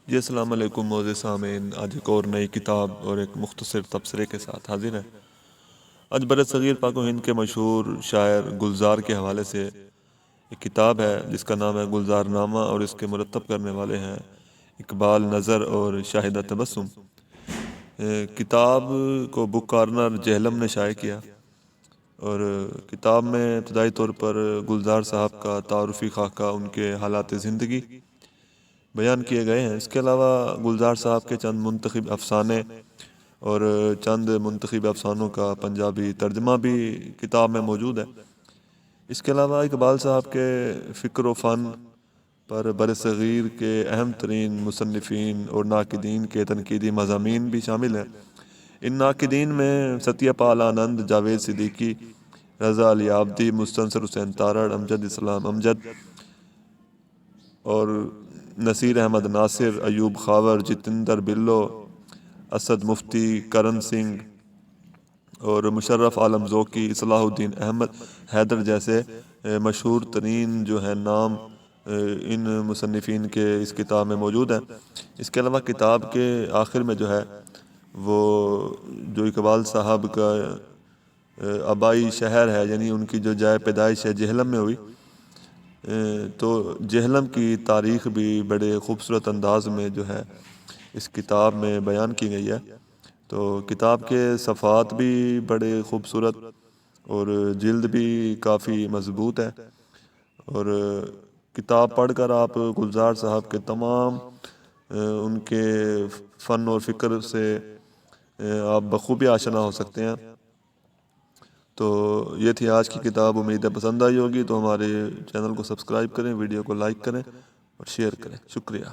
جی السلام علیکم معزز سامعین، آج ایک اور نئی کتاب اور ایک مختصر تبصرے کے ساتھ حاضر ہیں۔ آج بر صغیر پاک و ہند کے مشہور شاعر گلزار کے حوالے سے ایک کتاب ہے جس کا نام ہے گلزار نامہ، اور اس کے مرتب کرنے والے ہیں اقبال نظر اور شاہدہ تبسم۔ کتاب کو بک کارنر جہلم نے شائع کیا، اور کتاب میں ابتدائی طور پر گلزار صاحب کا تعارفی خاکہ، ان کے حالات زندگی بیان کیے گئے ہیں۔ اس کے علاوہ گلزار صاحب کے چند منتخب افسانے اور چند منتخب افسانوں کا پنجابی ترجمہ بھی کتاب میں موجود ہے۔ اس کے علاوہ اقبال صاحب کے فکر و فن پر برصغیر کے اہم ترین مصنفین اور ناقدین کے تنقیدی مضامین بھی شامل ہیں۔ ان ناقدین میں ستیہ پال آنند، جاوید صدیقی، رضا علی عابدی، مستنصر حسین تارڑ، امجد اسلام امجد اور نصیر احمد ناصر، ایوب خاور، جتندر بلو، اسد مفتی، کرن سنگھ اور مشرف عالم ذوقی، اصلاح الدین احمد حیدر جیسے مشہور ترین جو ہے نام ان مصنفین کے اس کتاب میں موجود ہیں۔ اس کے علاوہ کتاب کے آخر میں جو ہے وہ جو اقبال صاحب کا آبائی شہر ہے، یعنی ان کی جو جائے پیدائش ہے جہلم میں ہوئی، تو جہلم کی تاریخ بھی بڑے خوبصورت انداز میں جو ہے اس کتاب میں بیان کی گئی ہے۔ تو کتاب کے صفحات بھی بڑے خوبصورت اور جلد بھی کافی مضبوط ہے، اور کتاب پڑھ کر آپ گلزار صاحب کے تمام ان کے فن اور فکر سے آپ بخوبی آشنا ہو سکتے ہیں۔ تو یہ تھی آج کی کتاب، امید ہے پسند آئی ہوگی۔ تو ہمارے چینل کو سبسکرائب کریں، ویڈیو کو لائک کریں اور شیئر کریں۔ شکریہ۔